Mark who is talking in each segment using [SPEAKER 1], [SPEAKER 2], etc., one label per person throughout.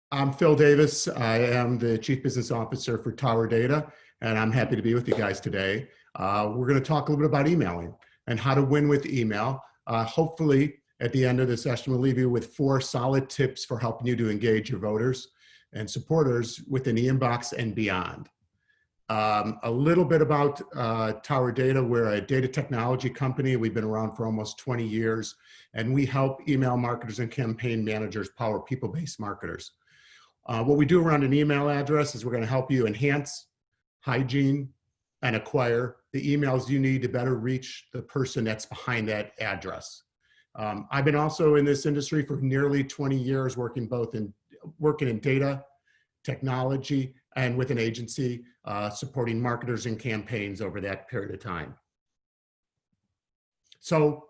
[SPEAKER 1] I'm Phil Davis. I am the Chief Business Officer for Tower Data, and I'm happy to be with you guys today. We're going to talk a little bit about emailing and how to win with email. Hopefully, at the end of the session, we'll leave you with 4 solid tips for helping you to engage your voters and supporters within the inbox and beyond. A little bit about Tower Data. We're a data technology company. We've been around for almost 20 years, and we help email marketers and campaign managers power people-based marketers. What we do around an email address is we're going to help you enhance, hygiene, and acquire the emails you need to better reach the person that's behind that address. I've been also in this industry for nearly 20 years, working in data, technology, and with an agency supporting marketers and campaigns over that period of time. So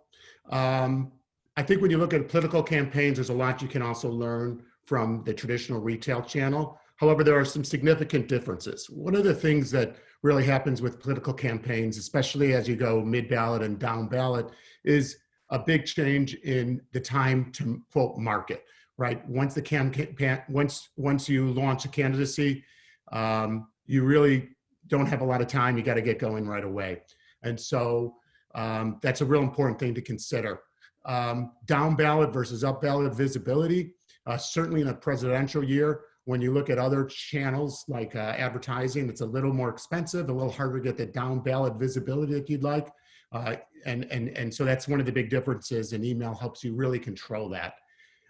[SPEAKER 1] I think when you look at political campaigns, there's a lot you can also learn from the traditional retail channel. However, there are some significant differences. One of the things that really happens with political campaigns, especially as you go mid-ballot and down ballot, is a big change in the time to quote market, right? Once the campaign, once you launch a candidacy, you really don't have a lot of time. You got to get going right away. And so that's a real important thing to consider. Down ballot versus up ballot visibility. Certainly in a presidential year, when you look at other channels like advertising, it's a little more expensive, a little harder to get the down ballot visibility that you'd like. And so that's one of the big differences, and email helps you really control that.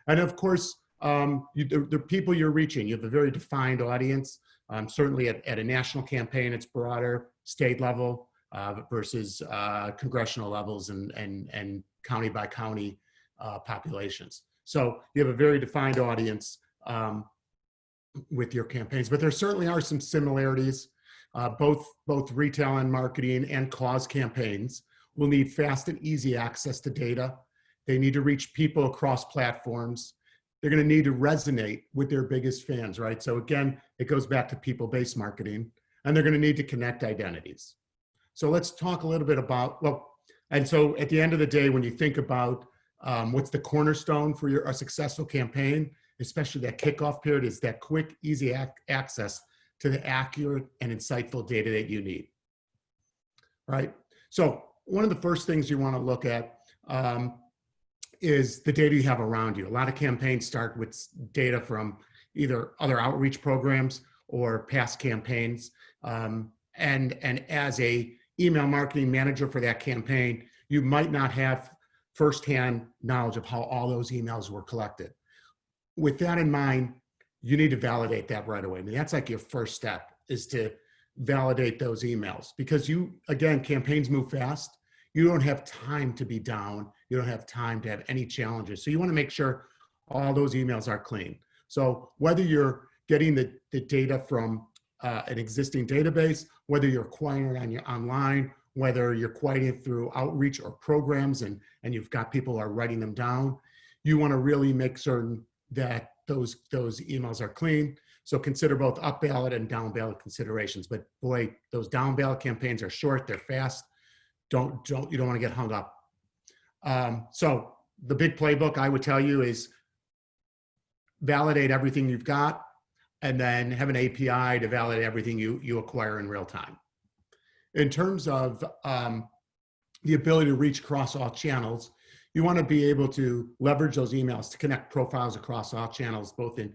[SPEAKER 1] And of course, the people you're reaching, you have a very defined audience. Certainly at a national campaign, it's broader, state level versus congressional levels and county by county populations. So you have a very defined audience with your campaigns, but there certainly are some similarities. Both retail and marketing and cause campaigns will need fast and easy access to data. They need to reach people across platforms. They're going to need to resonate with their biggest fans, right? So again, it goes back to people-based marketing, and they're going to need to connect identities. So let's talk a little bit about, and so at the end of the day, when you think about what's the cornerstone for a successful campaign, especially that kickoff period, is that quick, easy access to the accurate and insightful data that you need, right? So one of the first things you want to look at is the data you have around you. A lot of campaigns start with data from either other outreach programs or past campaigns. And as a email marketing manager for that campaign, you might not have firsthand knowledge of how all those emails were collected. With that in mind, you need to validate that right away. I mean, that's like your first step, is to validate those emails, because again, campaigns move fast. You don't have time to be down. You don't have time to have any challenges. So you want to make sure all those emails are clean. So whether you're getting the data from an existing database, whether you're acquiring it online, whether you're acquiring it through outreach or programs, and you've got people who are writing them down, you want to really make certain that those emails are clean. So consider both up ballot and down ballot considerations. But boy, those down ballot campaigns are short, they're fast. You don't want to get hung up. So the big playbook I would tell you is validate everything you've got, and then have an API to validate everything you acquire in real time. In terms of the ability to reach across all channels, you want to be able to leverage those emails to connect profiles across all channels, both in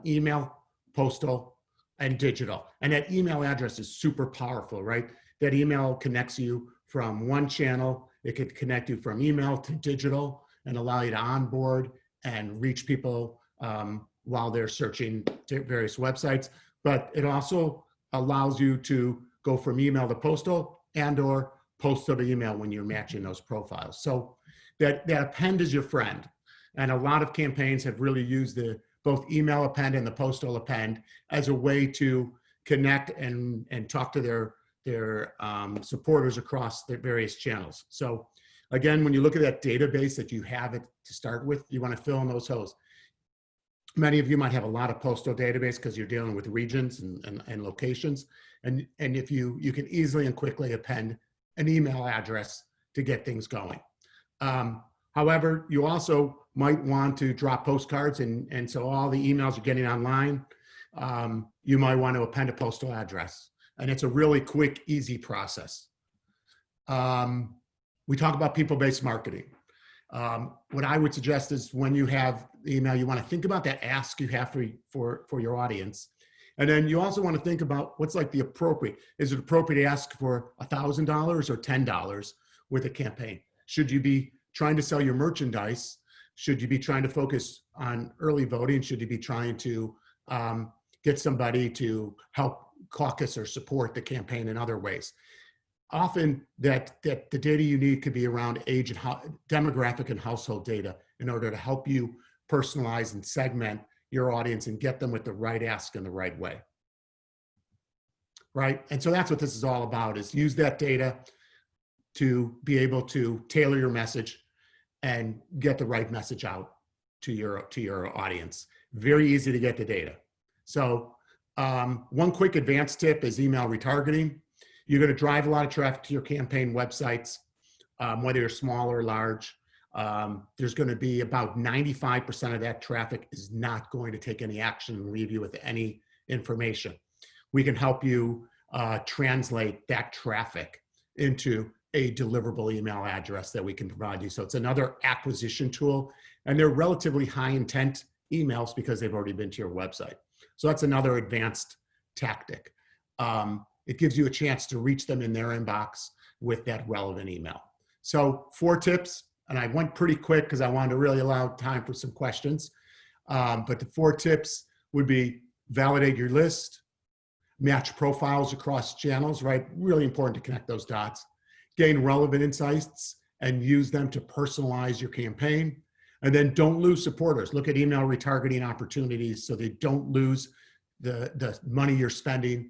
[SPEAKER 1] email, postal, and digital. And that email address is super powerful, right? That email connects you from one channel. It could connect you from email to digital and allow you to onboard and reach people while they're searching various websites. But it also allows you to go from email to postal and/or postal to email when you're matching those profiles. So that append is your friend. And a lot of campaigns have really used the both email append and the postal append as a way to connect and talk to their supporters across the various channels. So again, when you look at that database that you have it to start with, you want to fill in those holes. Many of you might have a lot of postal database because you're dealing with regions and locations. And if you can easily and quickly append an email address to get things going. However, you also might want to drop postcards, and so all the emails you're getting online, you might want to append a postal address. And it's a really quick, easy process. We talk about people-based marketing. What I would suggest is when you have email, you want to think about that ask you have for your audience. And then you also want to think about what's like the appropriate. Is it appropriate to ask for $1,000 or $10 with a campaign? Should you be trying to sell your merchandise? Should you be trying to focus on early voting? Should you be trying to get somebody to help caucus or support the campaign in other ways? Often that the data you need could be around age and demographic and household data in order to help you personalize and segment your audience and get them with the right ask in the right way. Right? And so that's what this is all about, is use that data to be able to tailor your message and get the right message out to your audience. Very easy to get the data. So one quick advanced tip is email retargeting. You're going to drive a lot of traffic to your campaign websites, whether you're small or large. There's going to be about 95% of that traffic is not going to take any action and leave you with any information. We can help you translate that traffic into a deliverable email address that we can provide you. So it's another acquisition tool, and they're relatively high intent emails because they've already been to your website. So that's another advanced tactic. It gives you a chance to reach them in their inbox with that relevant email. So 4 tips, and I went pretty quick because I wanted to really allow time for some questions. But the 4 tips would be: validate your list, match profiles across channels, right? Really important to connect those dots. Gain relevant insights and use them to personalize your campaign. And then don't lose supporters. Look at email retargeting opportunities so they don't lose the money you're spending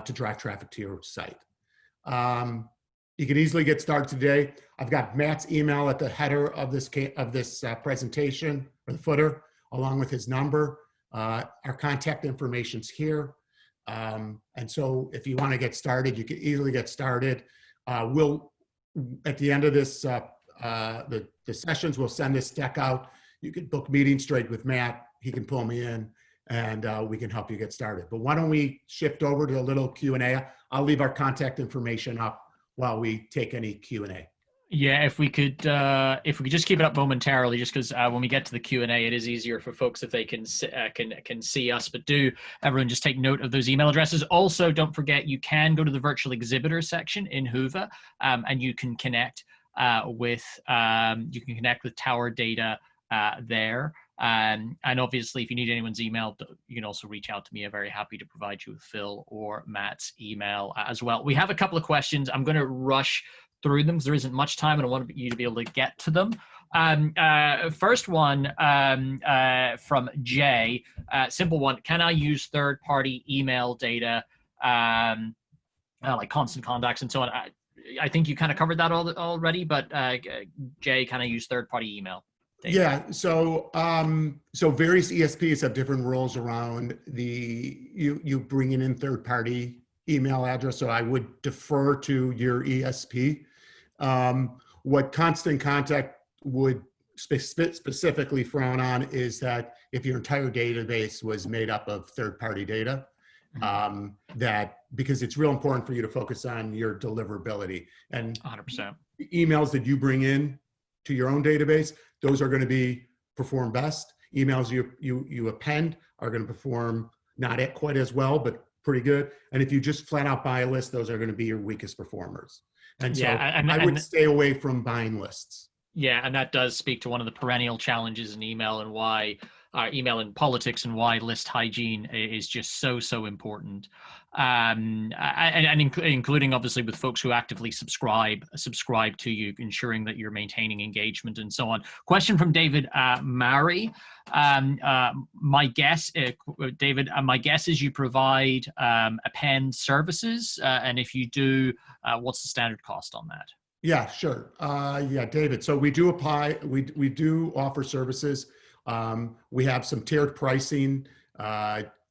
[SPEAKER 1] to drive traffic to your site. You can easily get started today. I've got Matt's email at the header of this presentation, or the footer, along with his number. Our contact information's here. And so if you want to get started, you can easily get started. We'll, at the end of this, the sessions, we'll send this deck out. You can book meetings straight with Matt. He can pull me in, and we can help you get started. But why don't we shift over to a little Q&A? I'll leave our contact information up while we take any Q&A.
[SPEAKER 2] Yeah, if we could just keep it up momentarily, just because when we get to the Q&A, it is easier for folks if they can see us. But do everyone just take note of those email addresses. Also, don't forget, you can go to the virtual exhibitor section in Hoover, and you can connect with Tower Data there. And obviously, if you need anyone's email, you can also reach out to me. I'm very happy to provide you with Phil or Matt's email as well. We have a couple of questions. I'm going to rush through them because there isn't much time, and I want you to be able to get to them. First one from Jay, simple one. Can I use third-party email data, like constant contacts and so on? I think you kind of covered that already, but Jay, can I use third-party email data?
[SPEAKER 1] Yeah, so various ESPs have different rules around you bringing in third-party email address, so I would defer to your ESP. What Constant Contact would specifically frown on is that if your entire database was made up of third-party data, that because it's real important for you to focus on your deliverability. And
[SPEAKER 2] 100%.
[SPEAKER 1] The emails that you bring in to your own database, those are going to perform best. Emails you append are going to perform not quite as well, but pretty good. And if you just flat out buy a list, those are going to be your weakest performers. And so I would stay away from buying lists.
[SPEAKER 2] Yeah, and that does speak to one of the perennial challenges in email and why email in politics and why list hygiene is just so important. And including obviously with folks who actively subscribe to you, ensuring that you're maintaining engagement and so on. Question from David Murray. My guess, David, my guess is you provide append services, and if you do, what's the standard cost on that?
[SPEAKER 1] Yeah, sure. Yeah, David. So we do we do offer services. We have some tiered pricing.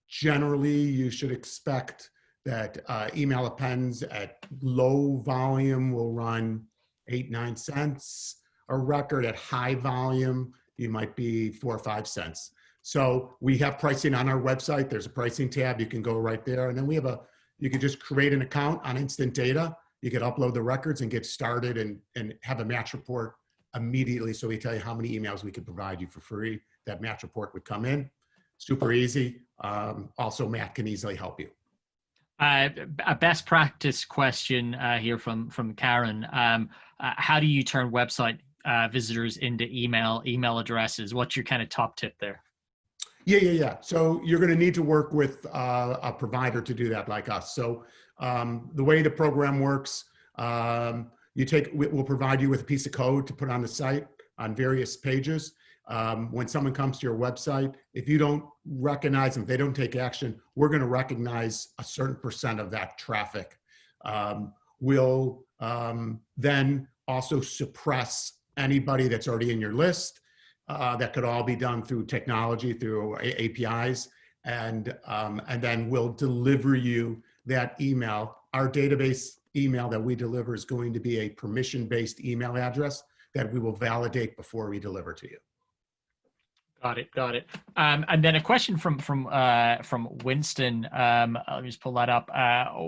[SPEAKER 1] Generally, you should expect that email appends at low volume will run 8-9 cents. A record at high volume, you might be 4 or 5 cents. So we have pricing on our website. There's a pricing tab. You can go right there. And then we have you could just create an account on Instant Data. You could upload the records and get started and have a match report immediately. So we tell you how many emails we could provide you for free. That match report would come in. Super easy. Also, Matt can easily help you.
[SPEAKER 2] A best practice question here from Karen. How do you turn website visitors into email addresses? What's your kind of top tip there?
[SPEAKER 1] Yeah. So you're going to need to work with a provider to do that, like us. So the way the program works, we'll provide you with a piece of code to put on the site on various pages. When someone comes to your website, if you don't recognize them, if they don't take action, we're going to recognize a certain % of that traffic. We'll then also suppress anybody that's already in your list. That could all be done through technology, through APIs, and then we'll deliver you that email. Our database email that we deliver is going to be a permission-based email address that we will validate before we deliver to you.
[SPEAKER 2] Got it. And then a question from Winston. Let me just pull that up.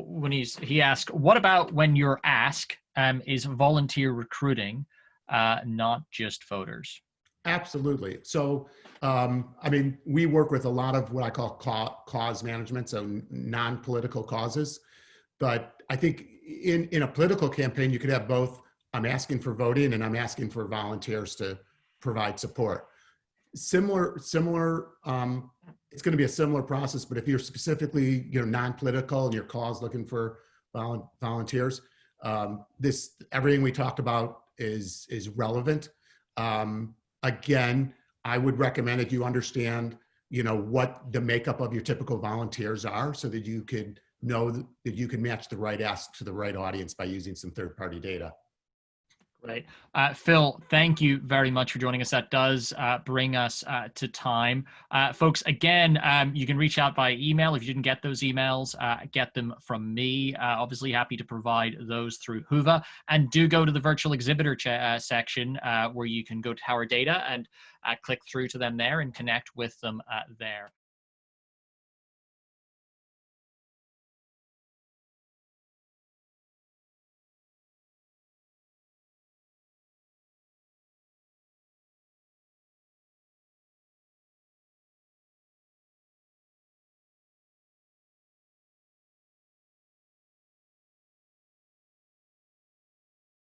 [SPEAKER 2] When he asked, what about when your ask is volunteer recruiting, not just voters?
[SPEAKER 1] Absolutely. So, I mean, we work with a lot of what I call cause management, so non-political causes. But I think in a political campaign, you could have both. I'm asking for voting and I'm asking for volunteers to provide support. Similar. It's going to be a similar process, but if you're specifically, non-political and your cause looking for volunteers, everything we talked about is relevant. Again, I would recommend that you understand, what the makeup of your typical volunteers are, so that you could know that you can match the right ask to the right audience by using some third-party data.
[SPEAKER 2] Right. Phil, thank you very much for joining us. That does bring us to time. Folks, again, you can reach out by email. If you didn't get those emails, get them from me. Obviously happy to provide those through Hoover. And do go to the virtual exhibitor section where you can go to Tower Data and click through to them there and connect with them there.